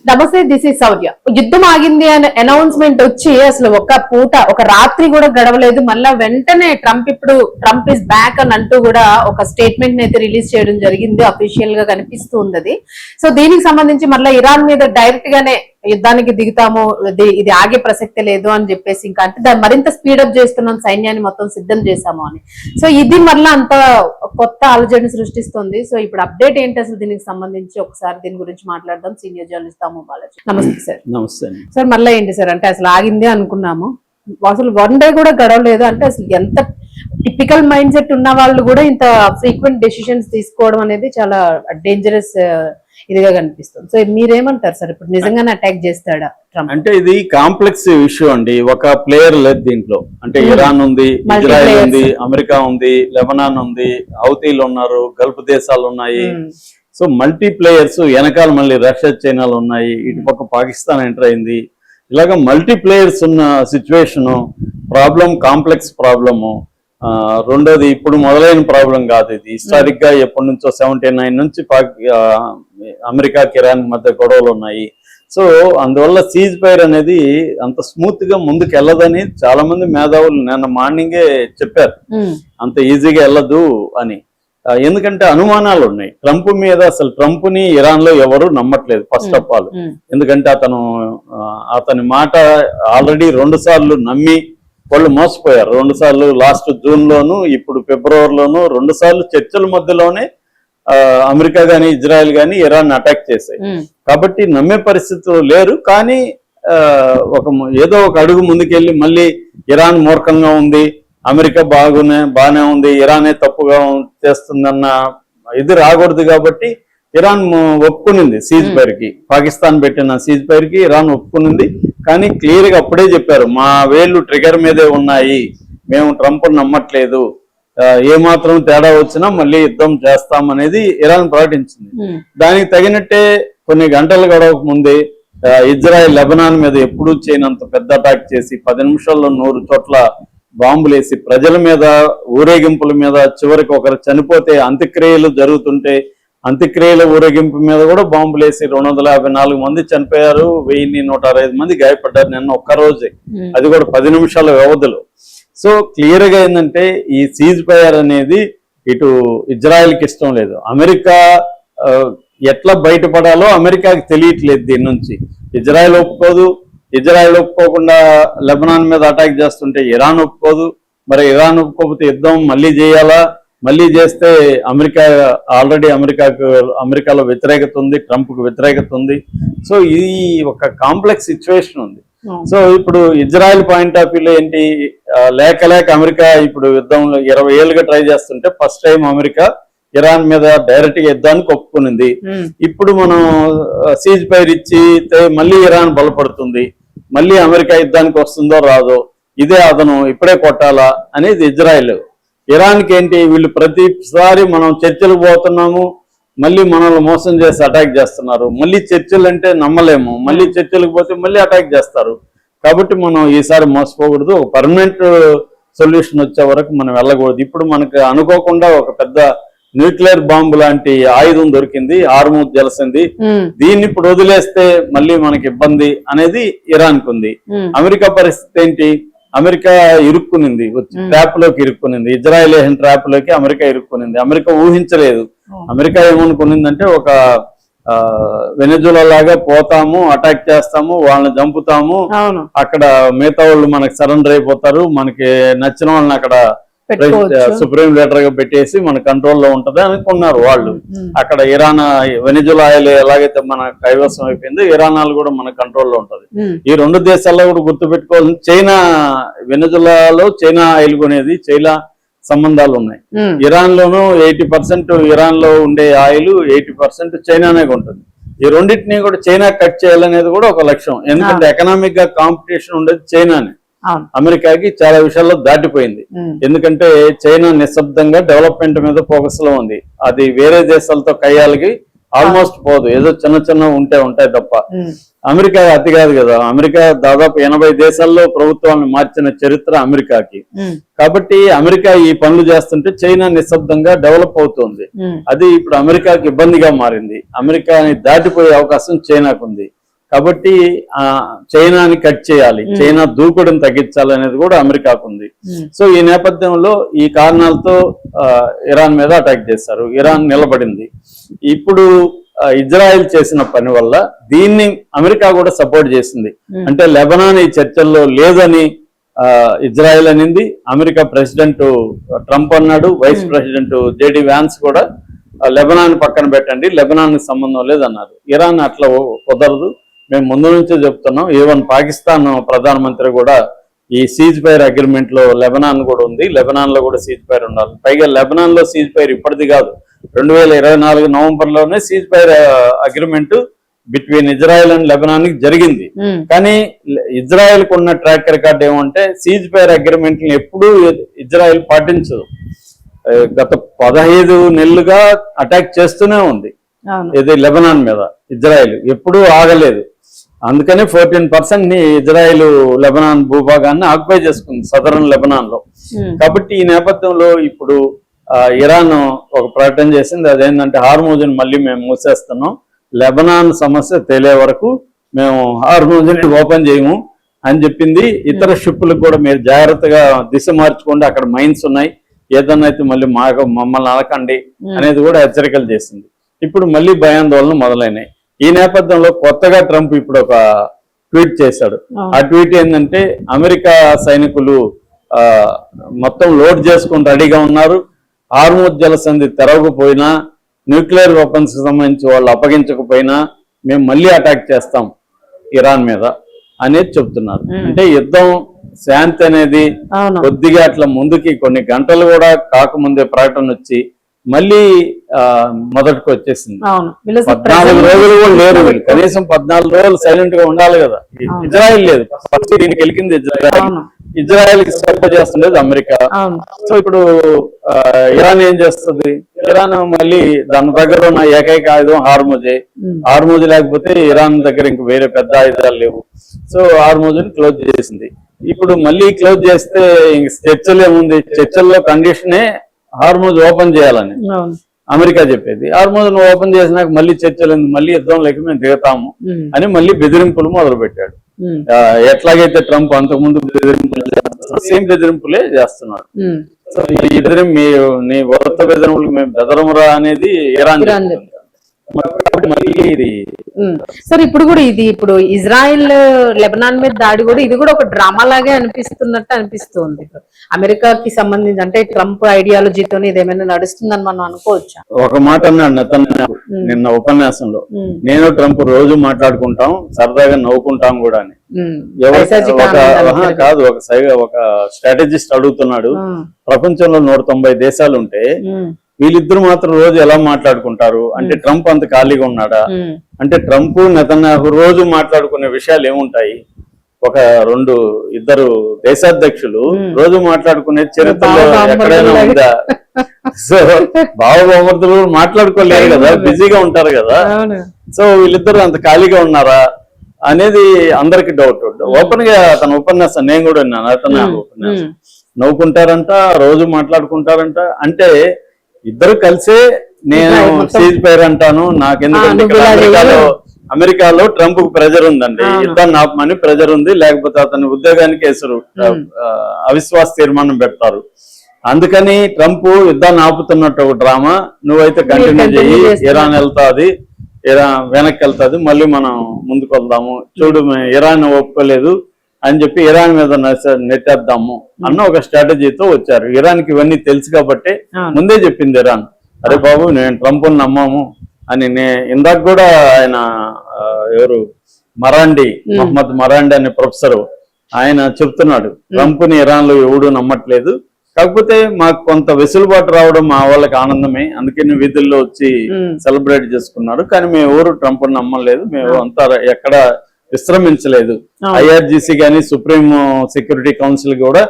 నమస్తే, this is Sourya. యుద్ధం ఆగింది అనే అనౌన్స్మెంట్ వచ్చి అసలు ఒక పూట ఒక రాత్రి కూడా గడవలేదు. మళ్ళా వెంటనే ట్రంప్ ఇస్ బ్యాక్ అని అంటూ కూడా ఒక స్టేట్మెంట్ అయితే రిలీజ్ చేయడం జరిగింది. అఫీషియల్ గా కనిపిస్తుంది అది. సో దీనికి సంబంధించి మళ్ళీ ఇరాన్ మీద డైరెక్ట్ గానే యుద్ధానికి దిగుతాము, ఇది ఆగే ప్రసక్తే లేదు అని చెప్పేసి, ఇంకా అంటే దాన్ని మరింత స్పీడప్ చేస్తున్నాం, సైన్యాన్ని మొత్తం సిద్ధం చేశాము అని. సో ఇది మళ్ళీ అంత కొత్త ఆలోచన సృష్టిస్తుంది. సో ఇప్పుడు అప్డేట్ ఏంటి అసలు దీనికి సంబంధించి ఒకసారి దీని గురించి మాట్లాడదాం. Senior journalist Balaji. నమస్తే సార్. నమస్తే సార్. మళ్ళీ ఏంటి సార్ అంటే అసలు ఆగింది అనుకున్నాము, అసలు వన్ డే కూడా గడవలేదు అంటే అసలు ఎంత టిపికల్ మైండ్ సెట్ ఉన్న వాళ్ళు కూడా ఇంత ఫ్రీక్వెంట్ డెసిషన్స్ తీసుకోవడం అనేది చాలా డేంజరస్ ఇదిగా కనిపిస్తుంది. సో మీరేమంటారు సార్, ఇప్పుడు నిజంగానే అటాక్ చేస్తాడా ట్రంప్? అంటే ఇది కాంప్లెక్స్ ఇష్యూ అండి. ఒక ప్లేయర్ లేదు దీంట్లో. అంటే ఇరాన్ ఉంది, ఇజ్రాయెల్ ఉంది, అమెరికా ఉంది, లెబనాన్ ఉంది, హౌతీలు ఉన్నారు, గల్ఫ్ దేశాలు ఉన్నాయి. సో మల్టీ ప్లేయర్స్ వెనకాల మళ్ళీ రష్యా, చైనాలు ఉన్నాయి, ఇటు పక్క పాకిస్తాన్ ఎంటర్ అయింది. ఇలాగ మల్టీ ప్లేయర్స్ ఉన్న సిచ్యువేషను, ప్రాబ్లం కాంప్లెక్స్ ప్రాబ్లము. రెండోది ఇప్పుడు మొదలైన ప్రాబ్లం కాదు, ఇది హిస్టారిక్ గా ఎప్పటి నుంచో 79 నుంచి అమెరికాకి ఇరాన్ మధ్య గొడవలు ఉన్నాయి. సో అందువల్ల సీజ్ ఫైర్ అనేది అంత స్మూత్ గా ముందుకు వెళ్ళదని చాలా మంది మేధావులు నిన్న మార్నింగే చెప్పారు. అంత ఈజీగా వెళ్ళదు అని. ఎందుకంటే అనుమానాలు ఉన్నాయి ట్రంప్ మీద. అసలు ట్రంప్ ని ఇరాన్ లో ఎవరు నమ్మట్లేదు ఫస్ట్ ఆఫ్ ఆల్. ఎందుకంటే అతని మాట ఆల్రెడీ 2 సార్లు నమ్మి వాళ్ళు మోసపోయారు. 2 సార్లు, లాస్ట్ జూన్ లోను, ఇప్పుడు ఫిబ్రవరిలోను 2 సార్లు చర్చల మధ్యలోనే అమెరికా గాని ఇజ్రాయెల్ గాని ఇరాన్ అటాక్ చేశాయి. కాబట్టి నమ్మే పరిస్థితులు లేరు. కానీ ఏదో ఒక అడుగు ముందుకెళ్ళి మళ్ళీ ఇరాన్ మూర్ఖంగా ఉంది, అమెరికా బాగానే ఉంది, ఇరానే తప్పుగా చేస్తుందన్న ఇది రాకూడదు. కాబట్టి ఇరాన్ ఒప్పుకునింది సీజ్ ఫైర్ కి. పాకిస్తాన్ పెట్టిన సీజ్ ఫైర్ కి ఇరాన్ ఒప్పుకునింది. కానీ క్లియర్ గా అప్పుడే చెప్పారు, మా వేళ్లు ట్రిగర్ మీదే ఉన్నాయి, మేము ట్రంప్ నమ్మట్లేదు, ఏమాత్రం తేడా వచ్చినా మళ్ళీ యుద్ధం చేస్తామనేది ఇరాన్ ప్రకటించింది. దానికి తగినట్టే కొన్ని గంటలు గడవక ముందే ఇజ్రాయెల్ లెబనాన్ మీద ఎప్పుడూ చేయనంత పెద్ద అటాక్ చేసి 10 నిమిషాల్లో 100 చోట్ల బాంబులేసి ప్రజల మీద, ఊరేగింపుల మీద, చివరికి ఒకరు చనిపోతే అంత్యక్రియలు జరుగుతుంటే అంత్యక్రియల ఊరేగింపు మీద కూడా బాంబులేసి 254 మంది చనిపోయారు, 1165 మంది గాయపడ్డారు నిన్న ఒక్కరోజే, అది కూడా 10 నిమిషాల వ్యవధిలో. సో క్లియర్ గా ఏంటంటే ఈ సీజ్ ఫైర్ అనేది ఇటు ఇజ్రాయెల్కి ఇష్టం లేదు. అమెరికా ఎట్లా బయటపడాలో అమెరికాకి తెలియట్లేదు దీని నుంచి. ఇజ్రాయెల్ ఒప్పుకోదు, ఇజ్రాయెల్ ఒప్పుకోకుండా లెబనాన్ మీద అటాక్ చేస్తుంటే ఇరాన్ ఒప్పుకోదు. మరి ఇరాన్ ఒప్పుకోకపోతే యుద్ధం మళ్ళీ చేయాలా? మళ్ళీ చేస్తే ఆల్రెడీ అమెరికాలో వ్యతిరేకత ఉంది, ట్రంప్కు వ్యతిరేకత ఉంది. సో ఇది ఒక కాంప్లెక్స్ సిచ్యువేషన్ ఉంది. సో ఇప్పుడు ఇజ్రాయెల్ పాయింట్ ఆఫ్ వ్యూలో ఏంటి, లేక అమెరికా ఇప్పుడు యుద్ధంలో 20 ఏళ్ళుగా ట్రై చేస్తుంటే ఫస్ట్ టైం అమెరికా ఇరాన్ మీద డైరెక్ట్ గా యుద్ధానికి ఒప్పుకునింది. ఇప్పుడు మనం సీజ్ ఫైర్ ఇచ్చి మళ్ళీ ఇరాన్ బలపడుతుంది, మళ్ళీ అమెరికా యుద్ధానికి వస్తుందో రాదో, ఇదే అదను ఇప్పుడే కొట్టాలా అనేది ఇజ్రాయెల్. ఇరాన్కి ఏంటి, వీళ్ళు ప్రతిసారి మనం చర్చలు పోతున్నాము, మళ్ళీ మనల్ని మోసం చేసి అటాక్ చేస్తున్నారు, మళ్ళీ చర్చలు అంటే నమ్మలేము, మళ్ళీ చర్చలకు పోతే మళ్ళీ అటాక్ చేస్తారు. కాబట్టి మనం ఈసారి మోసపోకూడదు, ఒక పర్మనెంట్ సొల్యూషన్ వచ్చే వరకు మనం వెళ్ళకూడదు. ఇప్పుడు మనకు అనుకోకుండా ఒక పెద్ద న్యూక్లియర్ బాంబు లాంటి ఆయుధం దొరికింది, హార్మూజ్ జలసింది, దీన్ని ఇప్పుడు వదిలేస్తే మళ్ళీ మనకి ఇబ్బంది అనేది ఇరాన్కు ఉంది. అమెరికా పరిస్థితి ఏంటి, అమెరికా ఇరుక్కునింది, ట్రాప్ లోకి ఇరుక్కునింది, ఇజ్రాయెల్ ట్రాప్ లోకి అమెరికా ఇరుక్కునింది. అమెరికా ఊహించలేదు. అమెరికా ఏమనుకునిందంటే ఒక వెనెజులా లాగా పోతాము, అటాక్ చేస్తాము, వాళ్ళని చంపుతాము, అక్కడ మిగతా వాళ్ళు మనకి సరెండర్ అయిపోతారు, మనకి నచ్చిన వాళ్ళని అక్కడ సుప్రీం లీడర్ గా పెట్టేసి మన కంట్రోల్లో ఉంటది అనుకున్నారు వాళ్ళు. అక్కడ వెనెజులా ఎలాగైతే మన కైవసం అయిపోయిందో ఇరాన్ కూడా మన కంట్రోల్లో ఉంటది. ఈ 2 దేశాల్లో కూడా గుర్తుపెట్టుకోవాల్సింది, చైనా, వెనెజులాలో చైనా ఆయిల్ కొనేది, చైనా సంబంధాలు ఉన్నాయి. ఇరాన్ లోను 80% ఇరాన్ లో ఉండే ఆయిల్ 80% చైనానే ఉంటుంది. ఈ రెండింటినీ కూడా చైనా కట్ చేయాలనేది కూడా ఒక లక్ష్యం. ఎందుకంటే ఎకనామిక్ గా కాంపిటీషన్ ఉండేది చైనానే. అమెరికాకి చాలా విషయాల్లో దాటిపోయింది. ఎందుకంటే చైనా నిశ్శబ్దంగా డెవలప్మెంట్ మీద ఫోకస్ లో ఉంది. అది వేరే దేశాలతో కయ్యాలకి ఆల్మోస్ట్ పోదు, ఏదో చిన్న ఉంటాయి తప్ప. అమెరికా అతి కాదు కదా, అమెరికా దాదాపు 80 దేశాల్లో ప్రభుత్వాలను మార్చిన చరిత్ర అమెరికాకి. కాబట్టి అమెరికా ఈ పనులు చేస్తుంటే చైనా నిశ్శబ్దంగా డెవలప్ అవుతుంది. అది ఇప్పుడు అమెరికాకి ఇబ్బందిగా మారింది. అమెరికాని దాటిపోయే అవకాశం చైనాకు ఉంది. కాబట్టి చైనాని కట్ చేయాలి, చైనా దూకుడుని తగ్గించాలి అనేది కూడా అమెరికాకు ఉంది. సో ఈ నేపథ్యంలో ఈ కారణాలతో ఇరాన్ మీద అటాక్ చేశారు. ఇరాన్ నిలబడింది. ఇప్పుడు ఇజ్రాయెల్ చేసిన పని వల్ల దీన్ని అమెరికా కూడా సపోర్ట్ చేసింది. అంటే లెబనాన్ ఈ చర్చల్లో లేదని ఇజ్రాయెల్ అనింది, అమెరికా ప్రెసిడెంట్ ట్రంప్ అన్నాడు, వైస్ ప్రెసిడెంట్ జేడి వ్యాన్స్ కూడా లెబనాన్ పక్కన పెట్టండి, లెబనాన్ సంబంధం లేదన్నారు. ఇరాన్ అట్లా కుదరదు, మేము ముందు నుంచే చెప్తున్నాం. ఈవెన్ పాకిస్తాన్ ప్రధానమంత్రి కూడా ఈ సీజ్ ఫైర్ అగ్రిమెంట్ లో లెబనాన్ కూడా ఉంది, లెబనాన్ లో కూడా సీజ్ ఫైర్ ఉండాలి. పైగా లెబనాన్ లో సీజ్ ఫైర్ ఇప్పటిది కాదు, 2024 నవంబర్లోనే ceasefire agreement between Israel and Lebanon జరిగింది. కానీ ఇజ్రాయెల్ కు ఉన్న ట్రాక్ రికార్డ్ ఏమంటే సీజ్ ఫైర్ అగ్రిమెంట్ ఎప్పుడూ ఇజ్రాయెల్ పాటించదు. గత 15 నెలలుగా అటాక్ చేస్తూనే ఉంది ఇది లెబనాన్ మీద. ఇజ్రాయెల్ ఎప్పుడూ ఆగలేదు. అందుకని 14% ని ఇజ్రాయెల్ లెబనాన్ భూభాగాన్ని ఆక్యుపై చేసుకుంది సదరన్ లెబనాన్ లో. కాబట్టి ఈ నేపథ్యంలో ఇప్పుడు ఇరాన్ ఒక ప్రకటన చేసింది, అదేంటంటే హార్మూజ్ని మళ్ళీ మేము మూసేస్తున్నాం, లెబనాన్ సమస్య తేలే వరకు మేము హార్మూజ్ని ఓపెన్ చేయము అని చెప్పింది. ఇతర షిప్పులకు కూడా మీరు జాగ్రత్తగా దిశ మార్చుకోండి, అక్కడ మైన్స్ ఉన్నాయి, ఏదన్నా అయితే మళ్ళీ మమ్మల్ని అనకండి అనేది కూడా హెచ్చరికలు చేసింది. ఇప్పుడు మళ్ళీ భయాందోళన మొదలైనాయి. ఈ నేపథ్యంలో కొత్తగా ట్రంప్ ఇప్పుడు ఒక ట్వీట్ చేశాడు. ఆ ట్వీట్ ఏంటంటే అమెరికా సైనికులు మొత్తం లోడ్ చేసుకుని రెడీగా ఉన్నారు, హార్మూజ్ జలసంధి తెరవకపోయినా, న్యూక్లియర్ వెపన్స్ కి సంబంధించి వాళ్ళు అప్పగించకపోయినా మేము మళ్ళీ అటాక్ చేస్తాం ఇరాన్ మీద అనేది చెప్తున్నారు. అంటే యుద్ధం శాంతి అనేది కొద్దిగా అట్లా ముందుకి కొన్ని గంటలు కూడా కాకముందే ప్రకటన వచ్చి మళ్ళీ మొదటికి వచ్చేసింది. 14 రోజులు కూడా లేరు, కనీసం 14 రోజులు సైలెంట్ గా ఉండాలి కదా. ఇజ్రాయెల్ లేదు, ఫస్ట్ దీనికి గెలికింది ఇజ్రాయెల్, ఇజ్రాయెల్ కి సపోర్ట్ చేస్తుండేది అమెరికా. సో ఇప్పుడు ఇరాన్ ఏం చేస్తుంది? ఇరాన్ మళ్ళీ దాని దగ్గర ఉన్న ఏకైక ఆయుధం హార్మూజే. హార్మూజ్ లేకపోతే ఇరాన్ దగ్గర ఇంక వేరే పెద్ద ఆయుధాలు లేవు. సో హార్మూజ్ ని క్లోజ్ చేసింది. ఇప్పుడు మళ్ళీ క్లోజ్ చేస్తే ఇంక చర్చలు ఏముంది? చర్చల్లో కండిషనే హార్మూజ్ ఓపెన్ చేయాలని అమెరికా చెప్పేది. హార్మూజ్ ఓపెన్ చేసినాక మళ్ళీ చర్చలు, మళ్ళీ యుద్ధం లేక మేము దిగుతాము అని మళ్ళీ బెదిరింపులు మొదలు పెట్టాడు. ఎట్లాగైతే ట్రంప్ అంతకుముందు బెదిరింపులు చేస్తున్నాడు, సేమ్ బెదిరింపులే చేస్తున్నాడు. సో ఈ నీ వృత్త బెదిరింపులు మేము బెదరమురా అనేది ఇరాన్. సార్ ఇప్పుడు కూడా ఇప్పుడు ఇజ్రాయెల్ లెబనాన్ మీద దాడి కూడా ఇది కూడా ఒక డ్రామా లాగే అనిపిస్తున్నట్టు అనిపిస్తుంది. అమెరికాకి సంబంధించి అంటే ట్రంప్ ఐడియాలజీతో ఇదేమైనా నడుస్తుందని మనం అనుకోవచ్చా? ఒక మాట అన్నాడు నిన్న ఉపన్యాసంలో, నేను ట్రంప్ రోజు మాట్లాడుకుంటాం, సరదాగా నవ్వుకుంటాం కూడా అని. కాదు, ఒక స్ట్రాటజిస్ట్ అడుగుతున్నాడు, ప్రపంచంలో 190 దేశాలు ఉంటే వీళ్ళిద్దరు మాత్రం రోజు ఎలా మాట్లాడుకుంటారు అంటే ట్రంప్ అంత ఖాళీగా ఉన్నాడా అంటే ట్రంప్ నెతన్యాహు రోజు మాట్లాడుకునే విషయాలు ఏముంటాయి? ఇద్దరు దేశాధ్యక్షులు రోజు మాట్లాడుకునే చరిత్రలో ఎక్కడైనా ఉందా? సో భావభౌమర్దులు మాట్లాడుకోలేరు కదా, బిజీగా ఉంటారు కదా. సో వీళ్ళిద్దరు అంత ఖాళీగా ఉన్నారా అనేది అందరికి డౌట్. ఓపెన్ గా తన ఉపన్యాసం నేను కూడా విన్నాను, నెతన్యాహు ఉపన్యాసం. నవ్వుకుంటారంట, రోజు మాట్లాడుకుంటారంట. అంటే ఇద్దరు కలిసే నేను సీజ్ ఫైర్ అంటాను, నాకెందుకంటే అమెరికాలో ట్రంప్ కు ప్రెజర్ ఉందండి, యుద్ధాన్ని ఆపమని ప్రెజర్ ఉంది, లేకపోతే అతని ఉద్యోగానికి వేసరు అవిశ్వాస తీర్మానం పెడతారు. అందుకని ట్రంప్ యుద్ధాన్ని ఆపుతున్నట్టు ఒక డ్రామా, నువ్వైతే కంటిన్యూ చెయ్యి, ఇరాన్ వెళ్తాది, ఇరాన్ వెనక్కి వెళ్తాది, మళ్ళీ మనం ముందుకు వెళ్దాము, చూడు ఇరాన్ ఒప్పుకోలేదు అని చెప్పి ఇరాన్ మీద నెట్టేద్దాము అన్న ఒక స్ట్రాటజీతో వచ్చారు. ఇరాన్ కి ఇవన్నీ తెలుసు కాబట్టి ముందే చెప్పింది ఇరాన్, అరే బాబు నేను ట్రంప్ నమ్మాము అని. ఇందాక కూడా ఆయన ఎవరు మహమ్మద్ మరాండి అనే ప్రొఫెసర్, ఆయన చెప్తున్నాడు ట్రంప్ ని ఇరాన్ లో ఎవడు నమ్మట్లేదు, కాకపోతే మాకు కొంత వెసులుబాటు రావడం మా వాళ్ళకి ఆనందమే, అందుకని వీధుల్లో వచ్చి సెలబ్రేట్ చేసుకున్నారు, కానీ మేము ఎవరు ట్రంప్ నమ్మలేదు, మేము అంతా ఎక్కడ విశ్రమించలేదు. IRGC గాని సుప్రీం సెక్యూరిటీ కౌన్సిల్ కూడా